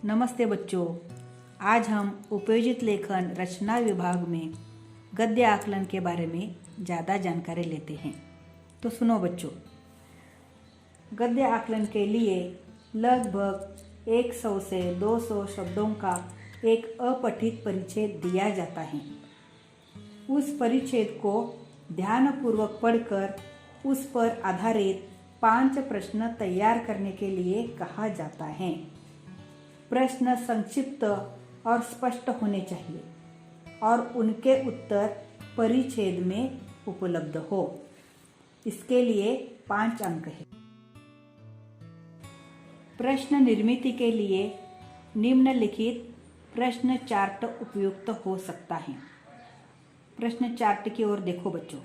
नमस्ते बच्चों, आज हम उपयोजित लेखन रचना विभाग में गद्य आकलन के बारे में ज़्यादा जानकारी लेते हैं। तो सुनो बच्चों, गद्य आकलन के लिए लगभग 100 से 200 शब्दों का एक अपठित परिच्छेद दिया जाता है। उस परिच्छेद को ध्यानपूर्वक पढ़कर उस पर आधारित 5 प्रश्न तैयार करने के लिए कहा जाता है। प्रश्न संक्षिप्त और स्पष्ट होने चाहिए और उनके उत्तर परिच्छेद में उपलब्ध हो। इसके लिए 5 अंक है। प्रश्न निर्मिति के लिए निम्नलिखित प्रश्न चार्ट उपयुक्त हो सकता है। प्रश्न चार्ट की ओर देखो बच्चों।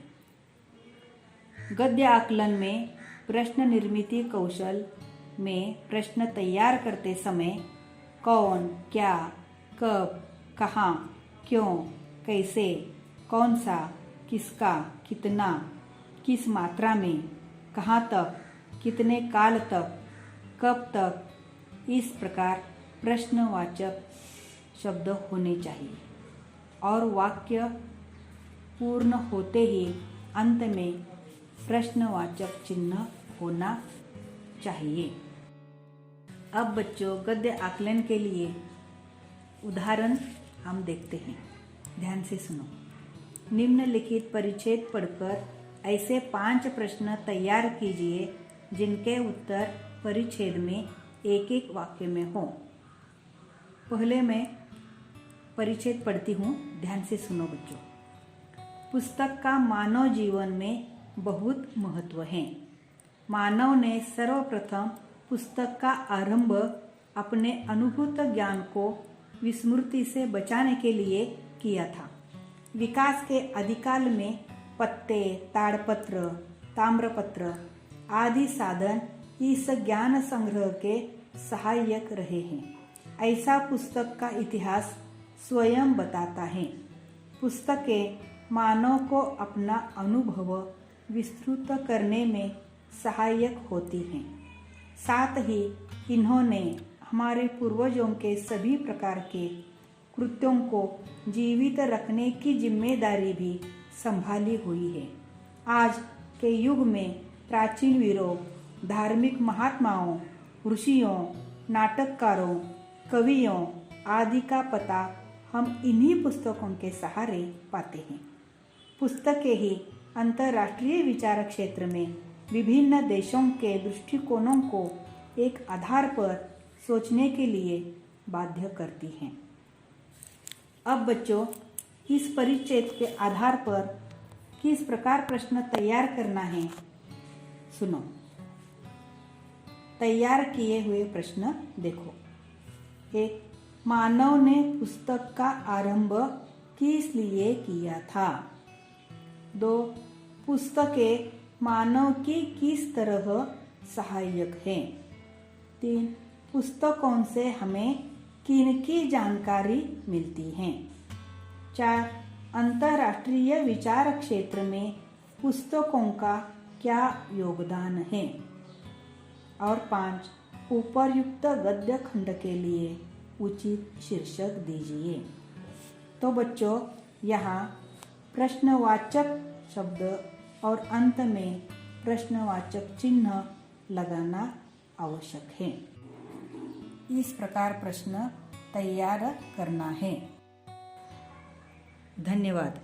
गद्य आकलन में प्रश्न निर्मिति कौशल में प्रश्न तैयार करते समय कौन, क्या, कब, कहाँ, क्यों, कैसे, कौन सा, किसका, कितना, किस मात्रा में, कहाँ तक, कितने काल तक, कब तक, इस प्रकार प्रश्नवाचक शब्द होने चाहिए और वाक्य पूर्ण होते ही अंत में प्रश्नवाचक चिन्ह होना चाहिए। अब बच्चों, गद्य आकलन के लिए उदाहरण हम देखते हैं। ध्यान से सुनो। निम्नलिखित परिच्छेद पढ़कर ऐसे 5 प्रश्न तैयार कीजिए जिनके उत्तर परिच्छेद में एक एक वाक्य में हो। पहले मैं परिच्छेद पढ़ती हूँ, ध्यान से सुनो बच्चों। पुस्तक का मानव जीवन में बहुत महत्व है। मानव ने सर्वप्रथम पुस्तक का आरंभ अपने अनुभूत ज्ञान को विस्मृति से बचाने के लिए किया था। विकास के आदिकाल में पत्ते, ताड़पत्र, ताम्रपत्र आदि साधन इस ज्ञान संग्रह के सहायक रहे हैं। ऐसा पुस्तक का इतिहास स्वयं बताता है। पुस्तकें मानव को अपना अनुभव विस्तृत करने में सहायक होती हैं। साथ ही इन्होंने हमारे पूर्वजों के सभी प्रकार के कृत्यों को जीवित रखने की जिम्मेदारी भी संभाली हुई है। आज के युग में प्राचीन वीरों, धार्मिक महात्माओं, ऋषियों, नाटककारों, कवियों आदि का पता हम इन्हीं पुस्तकों के सहारे पाते हैं। पुस्तकें ही अंतर्राष्ट्रीय विचार क्षेत्र में विभिन्न देशों के दृष्टिकोणों को एक आधार पर सोचने के लिए बाध्य करती हैं। अब बच्चों, इस परिच्छेद के आधार पर किस प्रकार प्रश्न तैयार करना है, सुनो। तैयार किए हुए प्रश्न देखो। 1. मानव ने पुस्तक का आरंभ किस लिए किया था? 2. पुस्तकें मानव की किस तरह सहायक हैं? 3. पुस्तकों से हमें किनकी जानकारी मिलती है? 4. अंतर्राष्ट्रीय विचार क्षेत्र में पुस्तकों का क्या योगदान है? और 5. उपर्युक्त गद्य खंड के लिए उचित शीर्षक दीजिए। तो बच्चों, यहाँ प्रश्नवाचक शब्द और अंत में प्रश्नवाचक चिन्ह लगाना आवश्यक है। इस प्रकार प्रश्न तैयार करना है। धन्यवाद।